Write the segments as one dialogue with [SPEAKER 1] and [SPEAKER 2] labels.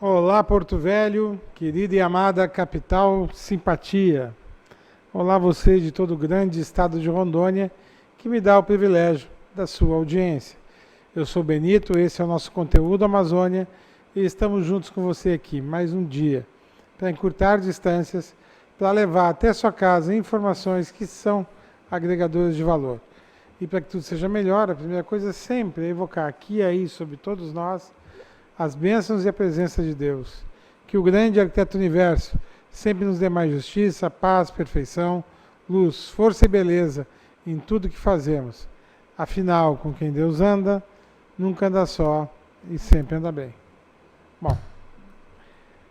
[SPEAKER 1] Olá, Porto Velho, querida e amada capital simpatia. Olá, você de todo o grande estado de Rondônia, que me dá o privilégio da sua audiência. Eu sou Benito, esse é o nosso conteúdo Amazônia e estamos juntos com você aqui mais um dia para encurtar distâncias, para levar até sua casa informações que são agregadoras de valor. E para que tudo seja melhor, a primeira coisa sempre é evocar aqui e aí sobre todos nós as bênçãos e a presença de Deus. Que o grande arquiteto do universo sempre nos dê mais justiça, paz, perfeição, luz, força e beleza em tudo que fazemos. Afinal, com quem Deus anda, nunca anda só e sempre anda bem. Bom,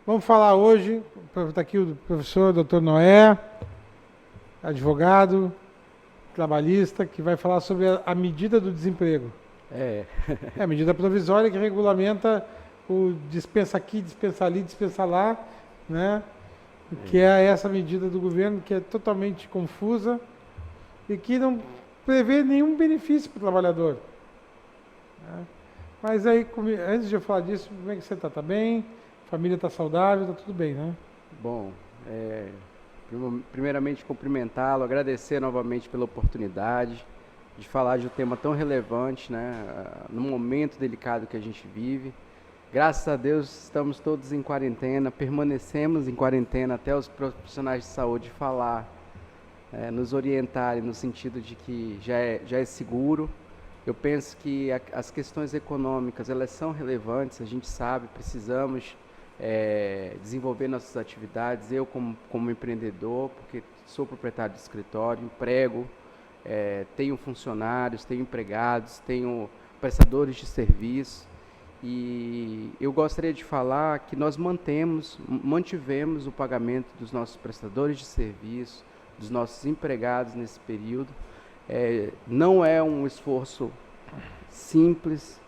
[SPEAKER 1] vamos falar hoje, está aqui o professor Dr. Noé, advogado, trabalhista, que vai falar sobre a medida do desemprego. É a medida provisória que regulamenta o dispensa aqui, dispensa ali, dispensa lá, né? Que é essa medida do governo que é totalmente confusa e que não prevê nenhum benefício para o trabalhador. Né? Mas aí, antes de eu falar disso, como é que você está? Está bem? A família está saudável? Está tudo bem, né?
[SPEAKER 2] Bom, primeiramente cumprimentá-lo, agradecer novamente pela oportunidade de falar de um tema tão relevante, né, no momento delicado que a gente vive. Graças a Deus estamos todos em quarentena, permanecemos em quarentena até os profissionais de saúde falar, nos orientarem no sentido de que já é seguro. Eu penso que as questões econômicas, elas são relevantes, a gente sabe, precisamos desenvolver nossas atividades. Eu como empreendedor, porque sou proprietário de escritório, emprego, tenho funcionários, tenho empregados, tenho prestadores de serviço, e eu gostaria de falar que nós mantivemos o pagamento dos nossos prestadores de serviço, dos nossos empregados nesse período. Não é um esforço simples,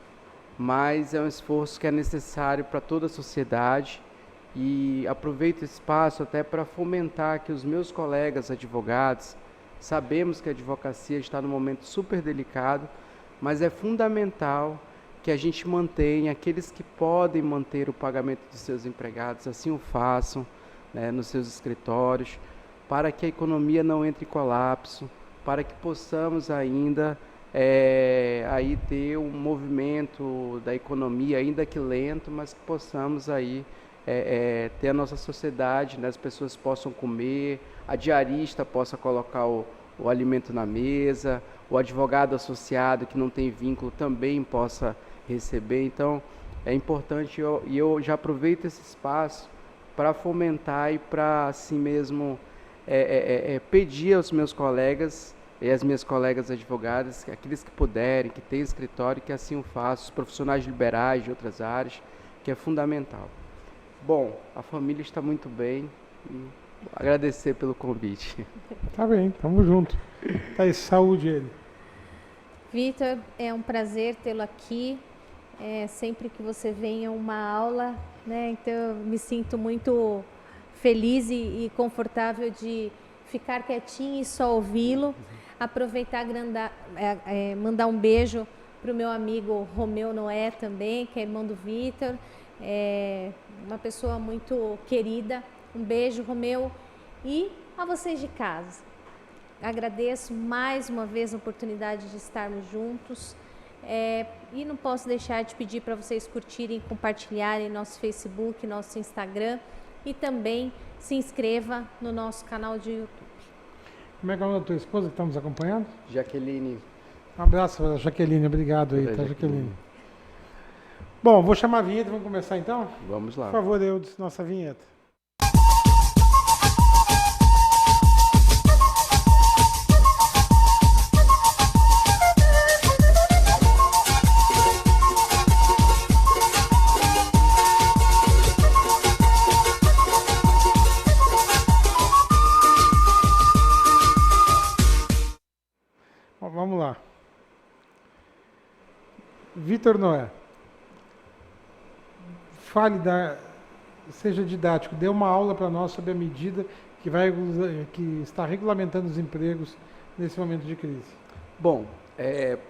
[SPEAKER 2] mas é um esforço que é necessário para toda a sociedade, e aproveito esse espaço até para fomentar que os meus colegas advogados, sabemos que a advocacia está num momento super delicado, mas é fundamental que a gente mantenha, aqueles que podem manter o pagamento dos seus empregados, assim o façam, né, nos seus escritórios, para que a economia não entre em colapso, para que possamos ainda aí ter um movimento da economia, ainda que lento, mas que possamos aí ter a nossa sociedade, né, as pessoas possam comer, a diarista possa colocar o alimento na mesa, o advogado associado que não tem vínculo também possa receber. Então é importante, e eu já aproveito esse espaço para fomentar e para assim mesmo pedir aos meus colegas e às minhas colegas advogadas, aqueles que puderem, que têm escritório, que assim o façam, os profissionais liberais de outras áreas, que é fundamental. Bom, a família está muito bem, e agradecer pelo convite.
[SPEAKER 1] Tá bem, tamo junto. Tá aí, saúde ele.
[SPEAKER 3] Vitor, é um prazer tê-lo aqui. Sempre que você venha uma aula, né? Então eu me sinto muito feliz e confortável de ficar quietinho e só ouvi-lo. Aproveitar mandar um beijo para o meu amigo Romeu Noé também, que é irmão do Vitor, uma pessoa muito querida. Um beijo, Romeu. E a vocês de casa, agradeço mais uma vez a oportunidade de estarmos juntos, e não posso deixar de pedir para vocês curtirem, compartilharem nosso Facebook, nosso Instagram, e também se inscreva no nosso canal de YouTube.
[SPEAKER 1] Como é que é o nome da tua esposa que está nos acompanhando?
[SPEAKER 2] Jaqueline.
[SPEAKER 1] Um abraço para a Jaqueline, obrigado aí, tá, Jaqueline? Bom, vou chamar a vinheta, vamos começar então?
[SPEAKER 2] Vamos lá.
[SPEAKER 1] Por favor, Eudes, nossa vinheta. Bom, vamos lá. Vitor Noé, seja didático, dê uma aula para nós sobre a medida que está regulamentando os empregos nesse momento de crise.
[SPEAKER 2] Bom,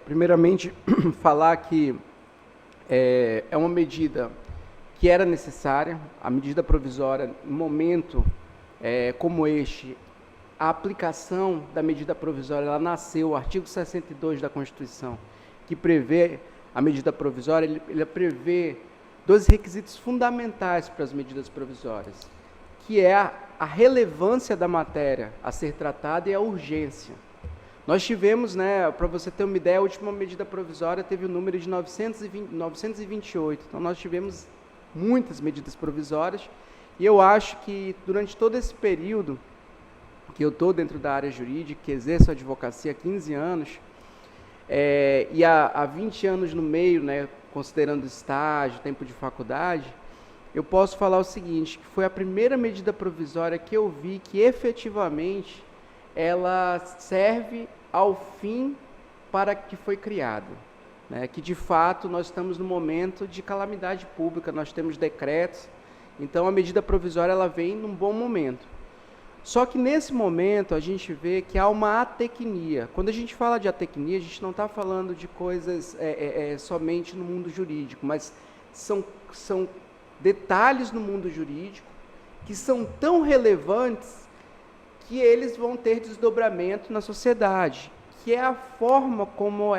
[SPEAKER 2] primeiramente falar que é uma medida que era necessária. A medida provisória, em momento como este, a aplicação da medida provisória, ela nasceu, o artigo 62 da Constituição, que prevê a medida provisória, ele prevê 2 requisitos fundamentais para as medidas provisórias, que é a relevância da matéria a ser tratada e a urgência. Nós tivemos, para você ter uma ideia, a última medida provisória teve o número de 928, então nós tivemos muitas medidas provisórias, e eu acho que durante todo esse período que eu estou dentro da área jurídica, que exerço a advocacia há 15 anos, e há 20 anos no meio, considerando estágio, tempo de faculdade, eu posso falar o seguinte, que foi a primeira medida provisória que eu vi que efetivamente ela serve ao fim para que foi criado. Que de fato nós estamos no momento de calamidade pública, nós temos decretos, então a medida provisória ela vem num bom momento. Só que nesse momento a gente vê que há uma atecnia. Quando a gente fala de atecnia, a gente não está falando de coisas somente no mundo jurídico, mas são detalhes no mundo jurídico que são tão relevantes que eles vão ter desdobramento na sociedade, que é a forma como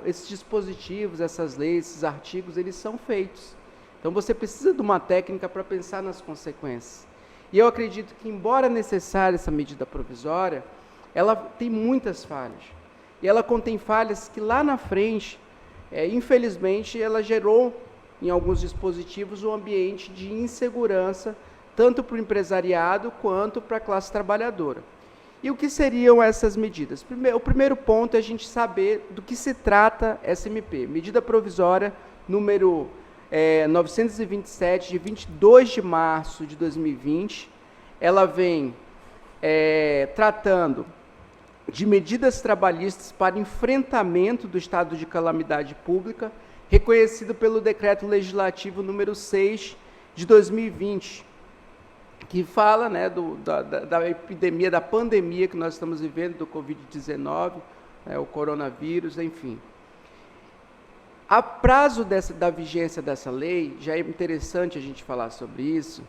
[SPEAKER 2] esses dispositivos, essas leis, esses artigos, eles são feitos. Então você precisa de uma técnica para pensar nas consequências. E eu acredito que, embora necessária essa medida provisória, ela tem muitas falhas. E ela contém falhas que lá na frente, infelizmente, ela gerou em alguns dispositivos um ambiente de insegurança, tanto para o empresariado quanto para a classe trabalhadora. E o que seriam essas medidas? O primeiro ponto é a gente saber do que se trata essa MP. Medida provisória número 927, de 22 de março de 2020, ela vem tratando de medidas trabalhistas para enfrentamento do estado de calamidade pública, reconhecido pelo Decreto Legislativo número 6 de 2020, que fala da epidemia, da pandemia que nós estamos vivendo, do Covid-19, o coronavírus, enfim. A prazo da vigência dessa lei, já é interessante a gente falar sobre isso,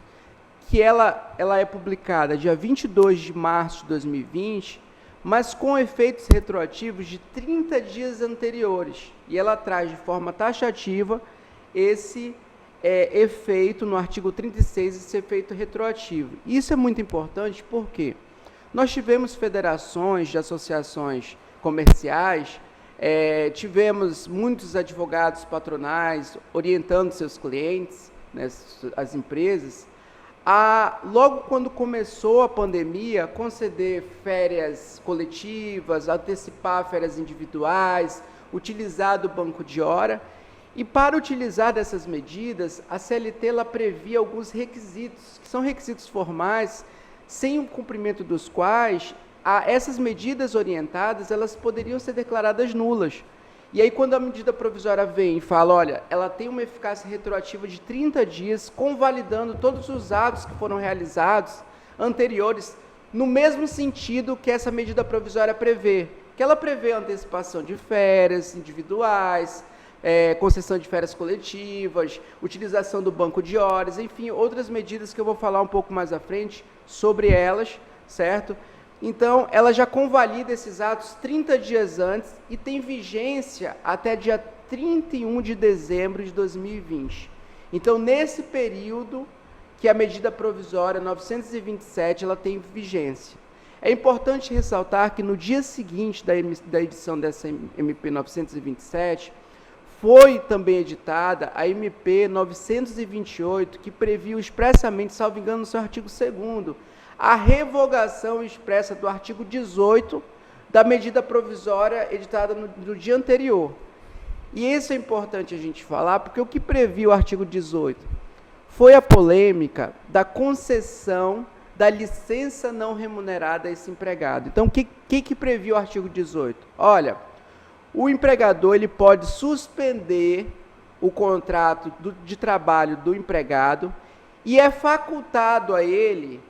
[SPEAKER 2] que ela é publicada dia 22 de março de 2020, mas com efeitos retroativos de 30 dias anteriores. E ela traz de forma taxativa esse efeito no artigo 36, esse efeito retroativo. Isso é muito importante porque nós tivemos federações de associações comerciais, tivemos muitos advogados patronais orientando seus clientes, as empresas, logo quando começou a pandemia, conceder férias coletivas, antecipar férias individuais, utilizar do banco de hora. E para utilizar dessas medidas, a CLT ela previa alguns requisitos, que são requisitos formais, sem o cumprimento dos quais essas medidas orientadas elas poderiam ser declaradas nulas. E aí, quando a medida provisória vem e fala, olha, ela tem uma eficácia retroativa de 30 dias, convalidando todos os atos que foram realizados anteriores, no mesmo sentido que essa medida provisória prevê, que ela prevê a antecipação de férias individuais, concessão de férias coletivas, utilização do banco de horas, enfim, outras medidas que eu vou falar um pouco mais à frente sobre elas, certo? Então, ela já convalida esses atos 30 dias antes e tem vigência até dia 31 de dezembro de 2020. Então, nesse período que a medida provisória 927 ela tem vigência. É importante ressaltar que no dia seguinte da edição dessa MP 927, foi também editada a MP 928, que previu expressamente, salvo engano, no seu artigo 2º, a revogação expressa do artigo 18 da medida provisória editada no dia anterior. E isso é importante a gente falar, porque o que previu o artigo 18 foi a polêmica da concessão da licença não remunerada a esse empregado. Então, o que previu o artigo 18? Olha, o empregador ele pode suspender o contrato de trabalho do empregado e é facultado a ele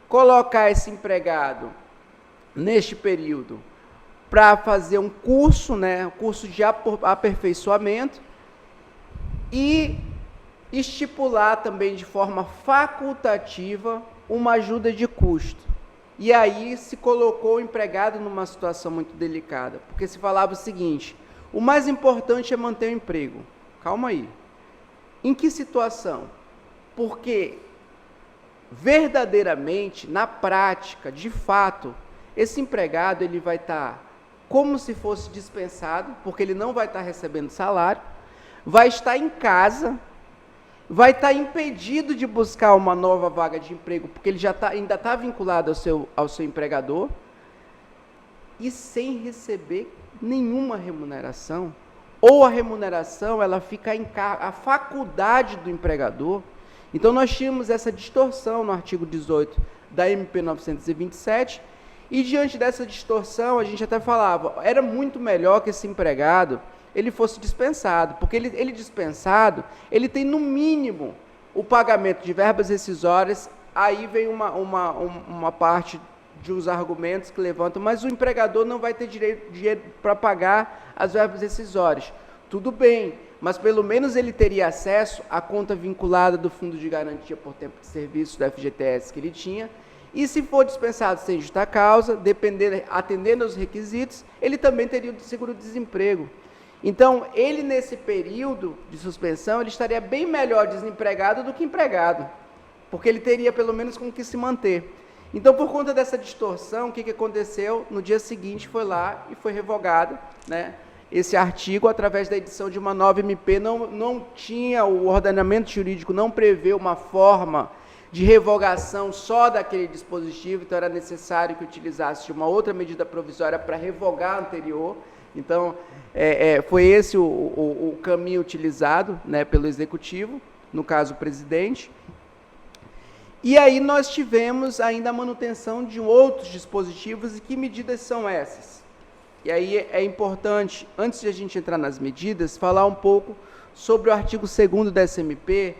[SPEAKER 2] colocar esse empregado neste período para fazer um curso, um curso de aperfeiçoamento, e estipular também de forma facultativa uma ajuda de custo. E aí se colocou o empregado numa situação muito delicada, porque se falava o seguinte: o mais importante é manter o emprego. Calma aí. Em que situação? Porque verdadeiramente, na prática, de fato, esse empregado ele vai estar como se fosse dispensado, porque ele não vai estar recebendo salário, vai estar em casa, vai estar impedido de buscar uma nova vaga de emprego, porque ele já ainda está vinculado ao seu empregador, e sem receber nenhuma remuneração, ou a remuneração ela fica à faculdade do empregador. Então nós tínhamos essa distorção no artigo 18 da MP 927, e diante dessa distorção a gente até falava, era muito melhor que esse empregado ele fosse dispensado, porque ele dispensado, ele tem no mínimo o pagamento de verbas rescisórias. Aí vem uma parte de uns argumentos que levantam, mas o empregador não vai ter dinheiro para pagar as verbas rescisórias. Tudo bem, mas pelo menos ele teria acesso à conta vinculada do Fundo de Garantia por Tempo de Serviço, do FGTS que ele tinha, e se for dispensado sem justa causa, atendendo aos requisitos, ele também teria o seguro-desemprego. Então, ele nesse período de suspensão, ele estaria bem melhor desempregado do que empregado, porque ele teria pelo menos com que se manter. Então, por conta dessa distorção, o que aconteceu? No dia seguinte foi lá e foi revogado, né, esse artigo através da edição de uma nova MP. Não tinha, o ordenamento jurídico não prevê uma forma de revogação só daquele dispositivo, então era necessário que utilizasse uma outra medida provisória para revogar a anterior. Então, foi esse o caminho utilizado, né, pelo Executivo, no caso o presidente. E aí nós tivemos ainda a manutenção de outros dispositivos. E que medidas são essas? E aí é importante, antes de a gente entrar nas medidas, falar um pouco sobre o artigo 2º da SMP,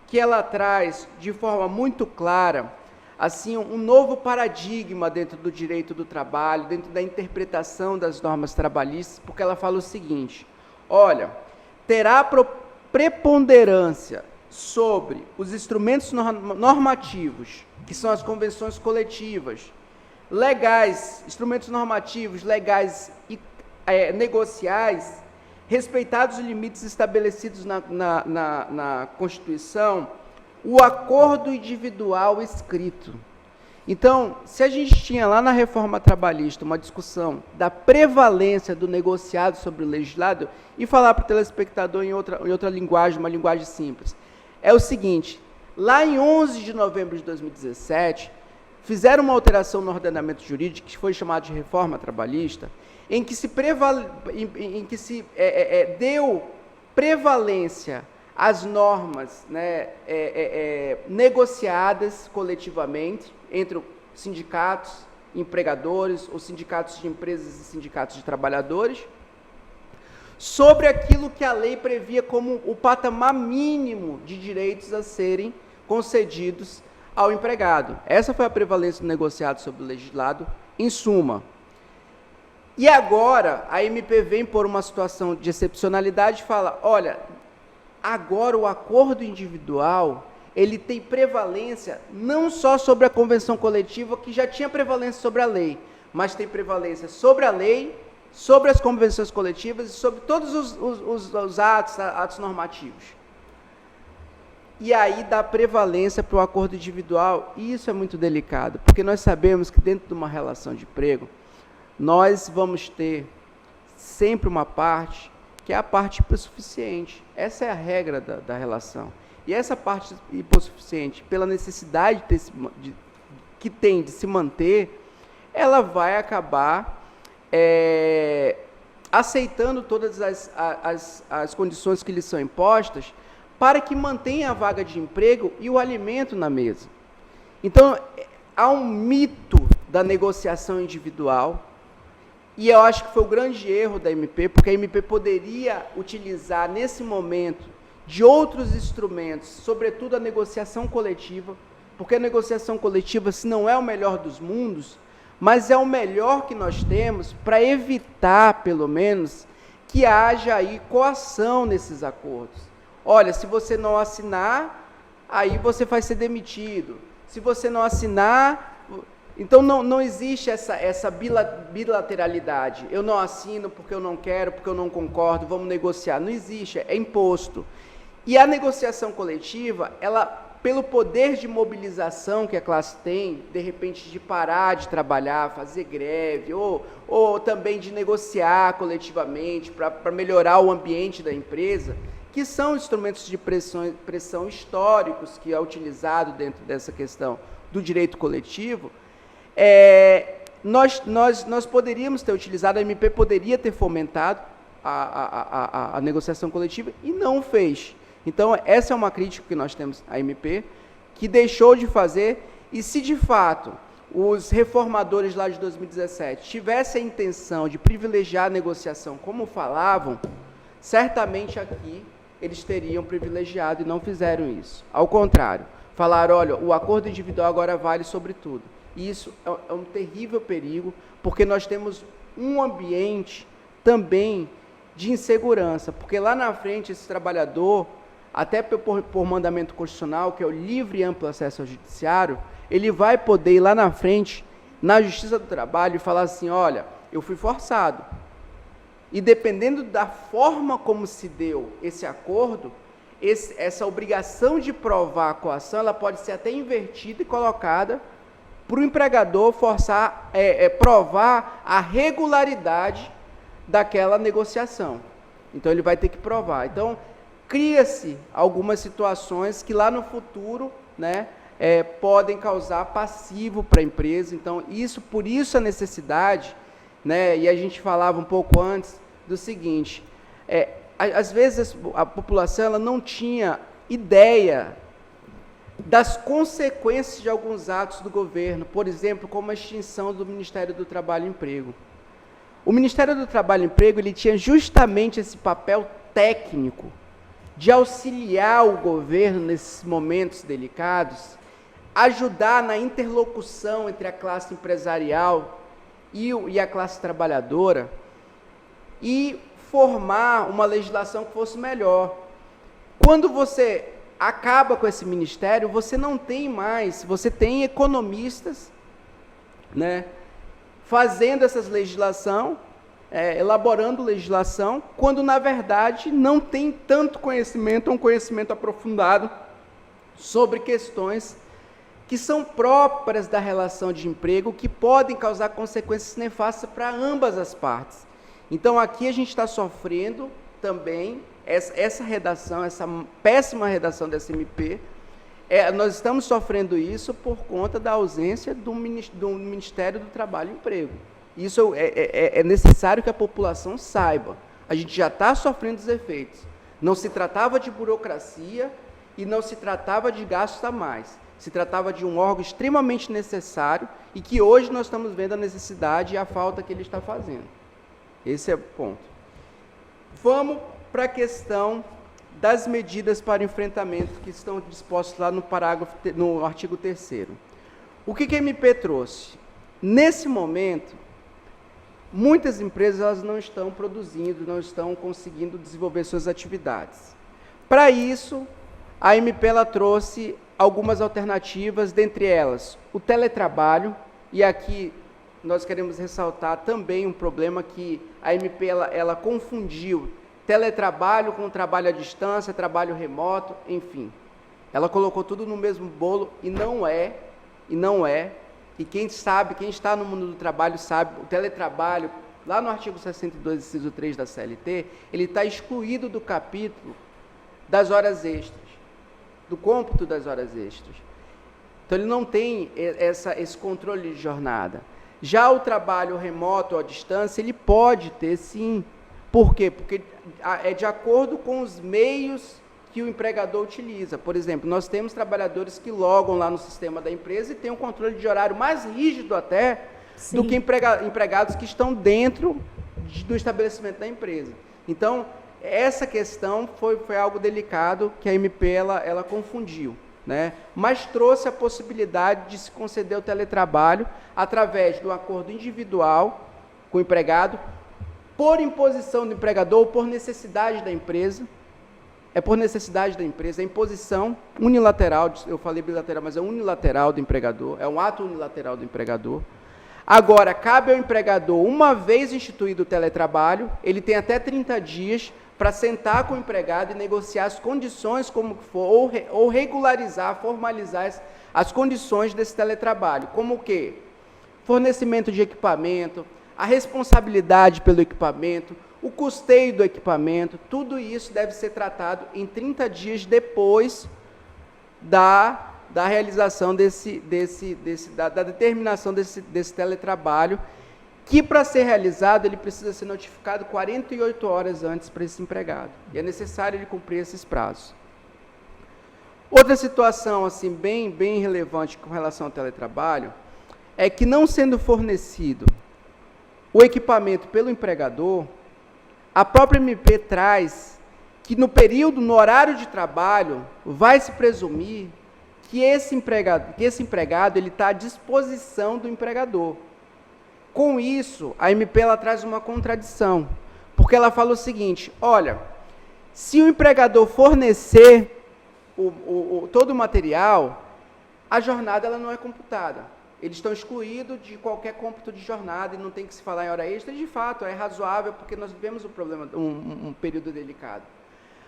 [SPEAKER 2] que ela traz de forma muito clara assim, um novo paradigma dentro do direito do trabalho, dentro da interpretação das normas trabalhistas, porque ela fala o seguinte: olha, terá preponderância sobre os instrumentos normativos, que são as convenções coletivas, legais, instrumentos normativos, legais e negociais, respeitados os limites estabelecidos na Constituição, o acordo individual escrito. Então, se a gente tinha lá na reforma trabalhista uma discussão da prevalência do negociado sobre o legislado, e falar para o telespectador em outra linguagem, uma linguagem simples, é o seguinte: lá em 11 de novembro de 2017, fizeram uma alteração no ordenamento jurídico, que foi chamada de reforma trabalhista, em que se deu prevalência às normas, né, negociadas coletivamente entre sindicatos, empregadores, ou sindicatos de empresas e sindicatos de trabalhadores, sobre aquilo que a lei previa como o patamar mínimo de direitos a serem concedidos ao empregado. Essa foi a prevalência do negociado sobre o legislado, em suma. E agora, a MP vem por uma situação de excepcionalidade e fala: olha, agora o acordo individual, ele tem prevalência não só sobre a convenção coletiva, que já tinha prevalência sobre a lei, mas tem prevalência sobre a lei, sobre as convenções coletivas e sobre todos os atos normativos. E aí dá prevalência para o acordo individual, e isso é muito delicado, porque nós sabemos que dentro de uma relação de emprego, nós vamos ter sempre uma parte que é a parte hipossuficiente. Essa é a regra da relação. E essa parte hipossuficiente, pela necessidade que tem de se manter, ela vai acabar aceitando todas as condições que lhe são impostas para que mantenha a vaga de emprego e o alimento na mesa. Então, há um mito da negociação individual, e eu acho que foi o grande erro da MP, porque a MP poderia utilizar, nesse momento, de outros instrumentos, sobretudo a negociação coletiva, porque a negociação coletiva, se não é o melhor dos mundos, mas é o melhor que nós temos para evitar, pelo menos, que haja aí coação nesses acordos. olha, se você não assinar, aí você vai ser demitido. Se você não assinar... Então, não existe essa bilateralidade. Eu não assino porque eu não quero, porque eu não concordo, vamos negociar. Não existe, é imposto. E a negociação coletiva, ela, pelo poder de mobilização que a classe tem, de repente de parar de trabalhar, fazer greve, ou também de negociar coletivamente para melhorar o ambiente da empresa, que são instrumentos de pressão históricos que é utilizado dentro dessa questão do direito coletivo, nós poderíamos ter utilizado, a MP poderia ter fomentado a negociação coletiva e não fez. Então, essa é uma crítica que nós temos à MP, que deixou de fazer, e se de fato os reformadores lá de 2017 tivessem a intenção de privilegiar a negociação como falavam, certamente aqui eles teriam privilegiado e não fizeram isso. Ao contrário, falaram, olha, o acordo individual agora vale sobre tudo. E isso é um terrível perigo, porque nós temos um ambiente também de insegurança, porque lá na frente esse trabalhador, até por mandamento constitucional, que é o livre e amplo acesso ao judiciário, ele vai poder ir lá na frente, na Justiça do Trabalho, e falar assim, olha, eu fui forçado. E dependendo da forma como se deu esse acordo, essa obrigação de provar a coação, ela pode ser até invertida e colocada para o empregador forçar, provar a regularidade daquela negociação. Então, ele vai ter que provar. Então, cria-se algumas situações que lá no futuro, né, podem causar passivo para a empresa. Então, por isso a necessidade, né, e a gente falava um pouco antes do seguinte, às vezes a população ela não tinha ideia das consequências de alguns atos do governo, por exemplo, como a extinção do Ministério do Trabalho e Emprego. O Ministério do Trabalho e Emprego ele tinha justamente esse papel técnico de auxiliar o governo nesses momentos delicados, ajudar na interlocução entre a classe empresarial e a classe trabalhadora e formar uma legislação que fosse melhor. Quando você acaba com esse ministério, você não tem mais, você tem economistas, né, fazendo essas legislação, elaborando legislação, quando na verdade não tem tanto conhecimento, um conhecimento aprofundado sobre questões que são próprias da relação de emprego, que podem causar consequências nefastas para ambas as partes. Então aqui a gente está sofrendo também essa redação, essa péssima redação dessa MP, nós estamos sofrendo isso por conta da ausência do Ministério do Trabalho e Emprego. Isso é necessário que a população saiba. A gente já está sofrendo os efeitos. Não se tratava de burocracia e não se tratava de gastos a mais. Se tratava de um órgão extremamente necessário e que hoje nós estamos vendo a necessidade e a falta que ele está fazendo. Esse é o ponto. Vamos para a questão das medidas para enfrentamento que estão dispostas lá no artigo 3º. O que a MP trouxe? Nesse momento, muitas empresas elas não estão produzindo, não estão conseguindo desenvolver suas atividades. Para isso, a MP ela trouxe algumas alternativas, dentre elas o teletrabalho, e aqui nós queremos ressaltar também um problema que a MP ela confundiu teletrabalho com trabalho à distância, trabalho remoto, enfim. Ela colocou tudo no mesmo bolo e não é. E quem sabe, quem está no mundo do trabalho sabe, o teletrabalho, lá no artigo 62, inciso 3 da CLT, ele está excluído do capítulo das horas extras, do cômputo das horas extras. Então, ele não tem esse controle de jornada. Já o trabalho remoto ou à distância, ele pode ter, sim. Por quê? Porque é de acordo com os meios que o empregador utiliza. Por exemplo, nós temos trabalhadores que logam lá no sistema da empresa e têm um controle de horário mais rígido até do que empregados que estão dentro do estabelecimento da empresa. Então, essa questão foi algo delicado que a MP ela confundiu, né? Mas trouxe a possibilidade de se conceder o teletrabalho através do acordo individual com o empregado, por imposição do empregador ou por necessidade da empresa, é por necessidade da empresa, é imposição unilateral, eu falei bilateral, mas é unilateral do empregador, é um ato unilateral do empregador. Agora, cabe ao empregador, uma vez instituído o teletrabalho, ele tem até 30 dias para sentar com o empregado e negociar as condições como que for, ou regularizar, formalizar as condições desse teletrabalho, como o quê? Fornecimento de equipamento, a responsabilidade pelo equipamento, o custeio do equipamento, tudo isso deve ser tratado em 30 dias depois da realização da determinação desse teletrabalho, que para ser realizado ele precisa ser notificado 48 horas antes para esse empregado. E é necessário ele cumprir esses prazos. Outra situação assim bem relevante com relação ao teletrabalho é que, não sendo fornecido o equipamento pelo empregador, a própria MP traz que no horário de trabalho, vai se presumir que esse empregado ele está à disposição do empregador. Com isso, a MP ela traz uma contradição, porque ela fala o seguinte: olha, se o empregador fornecer todo o material, a jornada ela não é computada. Eles estão excluídos de qualquer cômputo de jornada e não tem que se falar em hora extra, e de fato é razoável, porque nós vivemos um período delicado.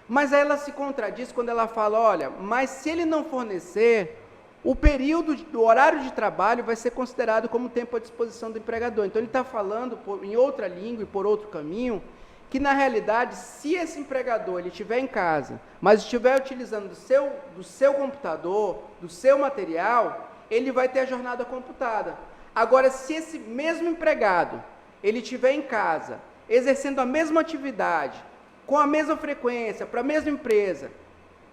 [SPEAKER 2] Mas aí ela se contradiz quando ela fala: olha, mas se ele não fornecer, o período do horário de trabalho vai ser considerado como tempo à disposição do empregador. Então ele está falando em outra língua e por outro caminho, que na realidade, se esse empregador ele estiver em casa, mas estiver utilizando do seu computador, do seu material, ele vai ter a jornada computada. Agora, se esse mesmo empregado ele estiver em casa, exercendo a mesma atividade, com a mesma frequência, para a mesma empresa,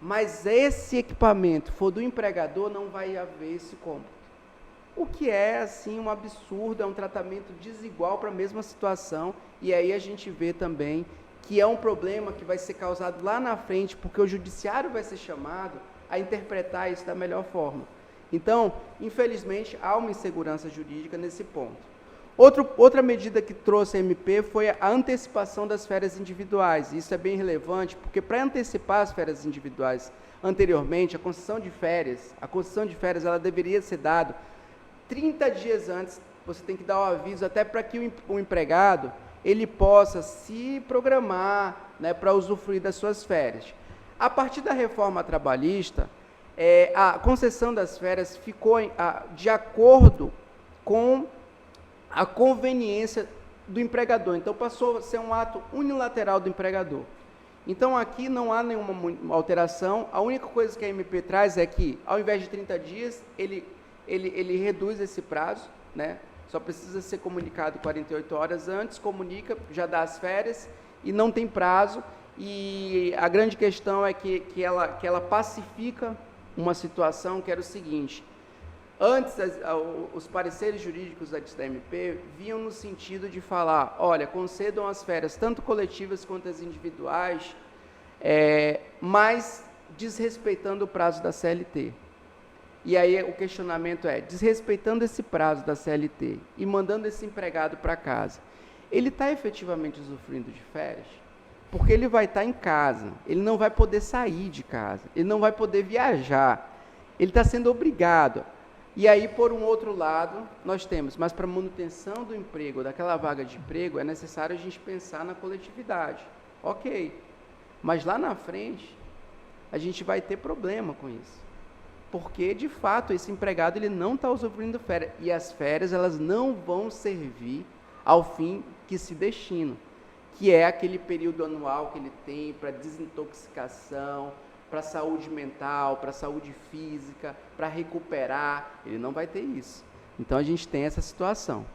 [SPEAKER 2] mas esse equipamento for do empregador, não vai haver esse cômputo. O que é, assim, um absurdo, é um tratamento desigual para a mesma situação, e aí a gente vê também que é um problema que vai ser causado lá na frente, porque o judiciário vai ser chamado a interpretar isso da melhor forma. Então, infelizmente, há uma insegurança jurídica nesse ponto. Outra medida que trouxe a MP foi a antecipação das férias individuais. Isso é bem relevante, porque para antecipar as férias individuais anteriormente, a concessão de férias ela deveria ser dada 30 dias antes. Você tem que dar o aviso até para que o empregado ele possa se programar, né, para usufruir das suas férias. A partir da reforma trabalhista, a concessão das férias ficou de acordo com a conveniência do empregador. Então, passou a ser um ato unilateral do empregador. Então, aqui não há nenhuma alteração. A única coisa que a MP traz é que, ao invés de 30 dias, ele reduz esse prazo, né? Só precisa ser comunicado 48 horas antes, comunica, já dá as férias e não tem prazo. E a grande questão é que ela pacifica uma situação que era o seguinte: antes, os pareceres jurídicos da MP vinham no sentido de falar: olha, concedam as férias, tanto coletivas quanto as individuais, mas desrespeitando o prazo da CLT. E aí o questionamento é: desrespeitando esse prazo da CLT e mandando esse empregado para casa, ele está efetivamente usufruindo de férias? Porque ele vai estar em casa, ele não vai poder sair de casa, ele não vai poder viajar, ele está sendo obrigado. E aí, por um outro lado, nós temos, mas para manutenção do emprego, daquela vaga de emprego, é necessário a gente pensar na coletividade. Ok, mas lá na frente, a gente vai ter problema com isso. Porque, de fato, esse empregado ele não está usufruindo férias. E as férias elas não vão servir ao fim que se destinam, que é aquele período anual que ele tem para desintoxicação, para a saúde mental, para a saúde física, para recuperar. Ele não vai ter isso. Então, a gente tem essa situação.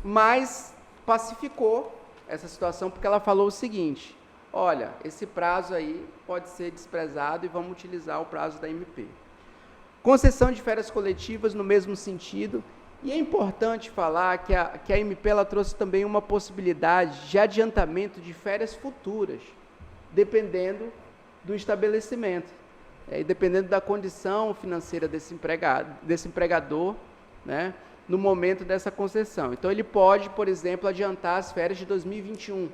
[SPEAKER 2] Mas pacificou essa situação porque ela falou o seguinte: olha, esse prazo aí pode ser desprezado e vamos utilizar o prazo da MP. Concessão de férias coletivas no mesmo sentido. E é importante falar que a MP ela trouxe também uma possibilidade de adiantamento de férias futuras, dependendo do estabelecimento, e dependendo da condição financeira desse empregador, né, no momento dessa concessão. Então, ele pode, por exemplo, adiantar as férias de 2021,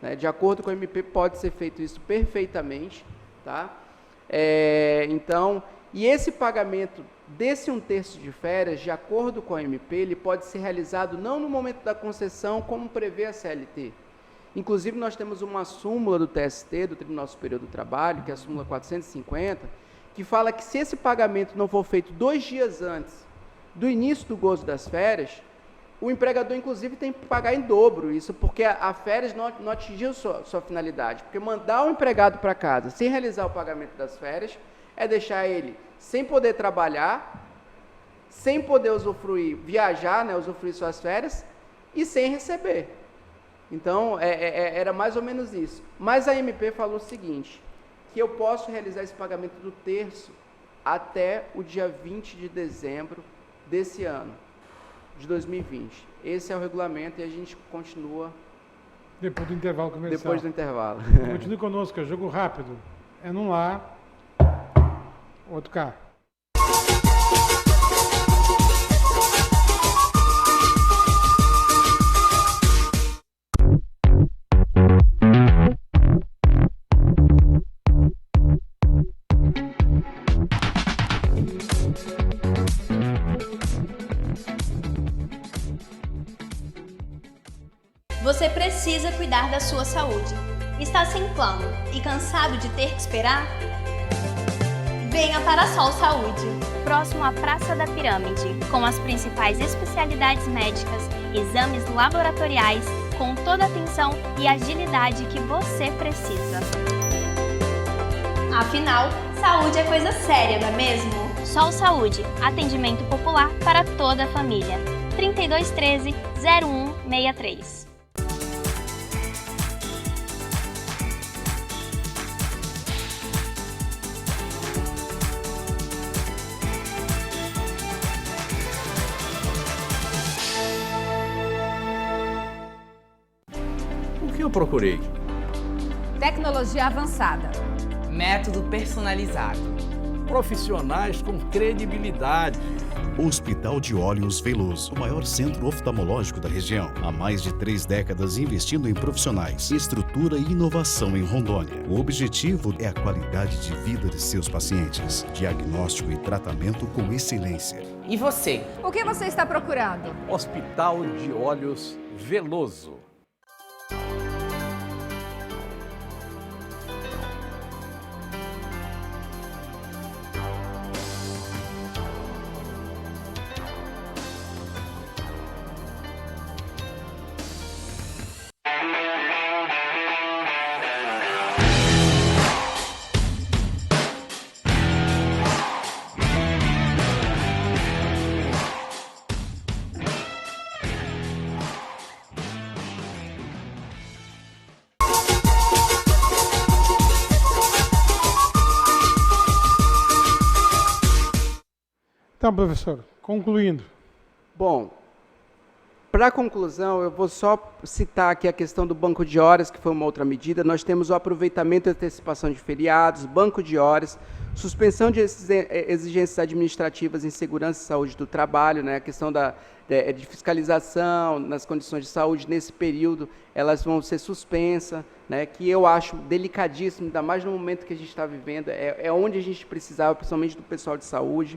[SPEAKER 2] né? De acordo com a MP, pode ser feito isso perfeitamente, tá? Então, e esse pagamento desse 1/3 de férias, de acordo com a MP, ele pode ser realizado não no momento da concessão, como prevê a CLT. Inclusive, nós temos uma súmula do TST, do Tribunal Superior do Trabalho, que é a súmula 450, que fala que se esse pagamento não for feito 2 dias antes do início do gozo das férias, o empregador, inclusive, tem que pagar em dobro isso, porque a férias não atingiu sua finalidade. Porque mandar o empregado para casa sem realizar o pagamento das férias é deixar ele sem poder trabalhar, sem poder usufruir, viajar, né, usufruir suas férias, e sem receber. Então, era mais ou menos isso. Mas a MP falou o seguinte, que eu posso realizar esse pagamento do 1/3 até o dia 20 de dezembro desse ano, de 2020. Esse é o regulamento e a gente continua...
[SPEAKER 1] Depois do intervalo comercial.
[SPEAKER 2] Depois do intervalo.
[SPEAKER 1] Continue conosco, é jogo rápido. É num lá, outro cá.
[SPEAKER 4] Você precisa cuidar da sua saúde. Está sem plano e cansado de ter que esperar? Venha para a Sol Saúde, próximo à Praça da Pirâmide, com as principais especialidades médicas, exames laboratoriais, com toda a atenção e agilidade que você precisa. Afinal, saúde é coisa séria, não é mesmo? Sol Saúde, atendimento popular para toda a família. 3213-0163.
[SPEAKER 5] O que eu procurei?
[SPEAKER 6] Tecnologia avançada.
[SPEAKER 7] Método personalizado.
[SPEAKER 5] Profissionais com credibilidade.
[SPEAKER 8] Hospital de Olhos Veloso, o maior centro oftalmológico da região. Há mais de 3 décadas investindo em profissionais, estrutura e inovação em Rondônia. O objetivo é a qualidade de vida de seus pacientes. Diagnóstico e tratamento com excelência.
[SPEAKER 7] E você?
[SPEAKER 6] O que você está procurando?
[SPEAKER 5] Hospital de Olhos Veloso.
[SPEAKER 1] Então, professor, concluindo.
[SPEAKER 2] Bom, para a conclusão, eu vou só citar aqui a questão do banco de horas, que foi uma outra medida. Nós temos o aproveitamento e antecipação de feriados, banco de horas, suspensão de exigências administrativas em segurança e saúde do trabalho, né? A questão de fiscalização nas condições de saúde nesse período, elas vão ser suspensas, né? Que eu acho delicadíssimo, ainda mais no momento que a gente está vivendo, é onde a gente precisava, principalmente do pessoal de saúde.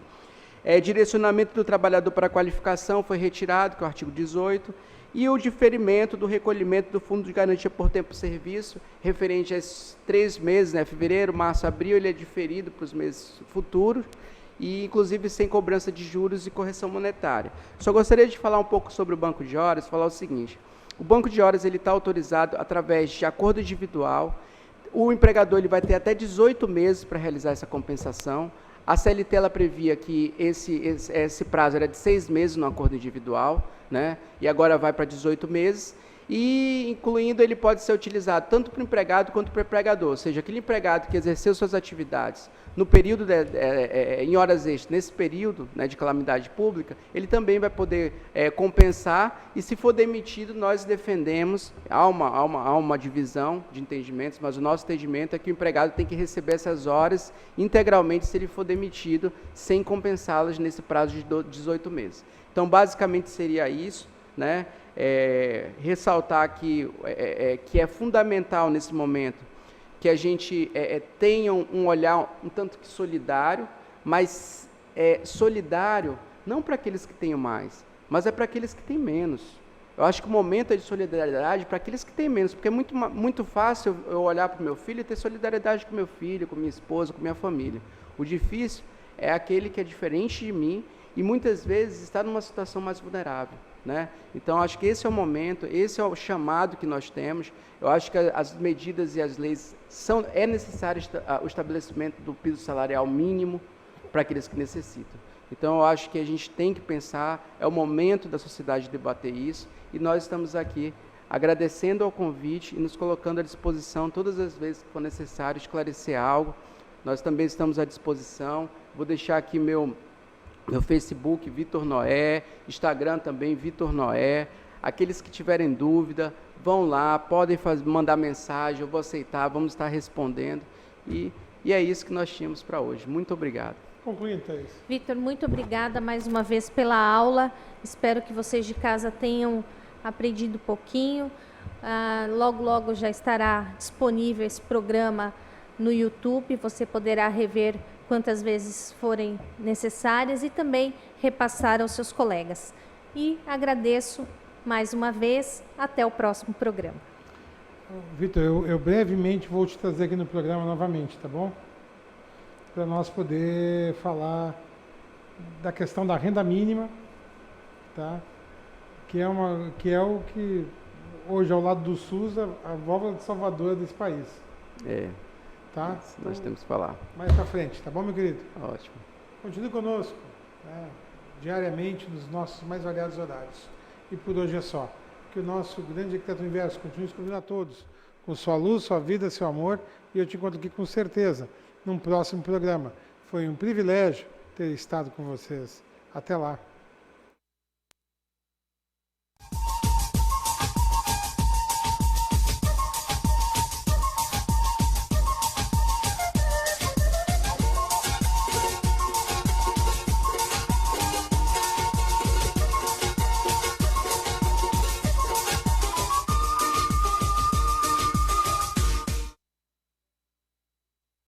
[SPEAKER 2] Direcionamento do trabalhador para a qualificação foi retirado, que é o artigo 18, e o diferimento do recolhimento do Fundo de Garantia por Tempo de Serviço, referente a esses 3 meses, né, fevereiro, março, abril, ele é diferido para os meses futuros, e inclusive sem cobrança de juros e correção monetária. Só gostaria de falar um pouco sobre o banco de horas, falar o seguinte: o banco de horas ele está autorizado através de acordo individual, o empregador ele vai ter até 18 meses para realizar essa compensação. A CLT ela previa que esse prazo era de 6 meses no acordo individual, né? E agora vai para 18 meses, e incluindo ele pode ser utilizado tanto para o empregado quanto para o empregador, ou seja, aquele empregado que exerceu suas atividades no período em horas extras, nesse período, né, de calamidade pública, ele também vai poder compensar, e se for demitido, nós defendemos, há uma divisão de entendimentos, mas o nosso entendimento é que o empregado tem que receber essas horas integralmente se ele for demitido, sem compensá-las nesse prazo de 18 meses. Então, basicamente seria isso, né? ressaltar que é fundamental nesse momento que a gente tenha um olhar um tanto que solidário, mas solidário não para aqueles que têm mais, mas é para aqueles que têm menos. Eu acho que o momento é de solidariedade para aqueles que têm menos, porque é muito fácil eu olhar para o meu filho e ter solidariedade com meu filho, com minha esposa, com minha família. O difícil é aquele que é diferente de mim e muitas vezes está numa situação mais vulnerável, né? Então, acho que esse é o momento, esse é o chamado que nós temos. Eu acho que as medidas e as leis é necessário o estabelecimento do piso salarial mínimo para aqueles que necessitam. Então, eu acho que a gente tem que pensar, é o momento da sociedade debater isso, e nós estamos aqui agradecendo ao convite e nos colocando à disposição todas as vezes que for necessário esclarecer algo. Nós também estamos à disposição. Vou deixar aqui meu Facebook, Vitor Noé, Instagram também, Vitor Noé. Aqueles que tiverem dúvida, vão lá, podem mandar mensagem, eu vou aceitar, vamos estar respondendo. E é isso que nós tínhamos para hoje. Muito obrigado.
[SPEAKER 1] Concluindo, Thaís.
[SPEAKER 3] Vitor, muito obrigada mais uma vez pela aula. Espero que vocês de casa tenham aprendido um pouquinho. Logo, logo já estará disponível esse programa no YouTube. Você poderá rever quantas vezes forem necessárias e também repassar aos seus colegas. E agradeço mais uma vez. Até o próximo programa.
[SPEAKER 1] Vitor, eu brevemente vou te trazer aqui no programa novamente, tá bom? Para nós poder falar da questão da renda mínima, tá? Que é o que hoje ao lado do SUS a válvula de salvador desse país. Tá?
[SPEAKER 2] Nós temos que falar.
[SPEAKER 1] Mais para frente, tá bom, meu querido?
[SPEAKER 2] Ótimo.
[SPEAKER 1] Continue conosco, né, diariamente nos nossos mais variados horários. E por hoje é só. Que o nosso grande arquiteto universo continue escolhendo a todos com sua luz, sua vida, seu amor. E eu te encontro aqui com certeza num próximo programa. Foi um privilégio ter estado com vocês. Até lá.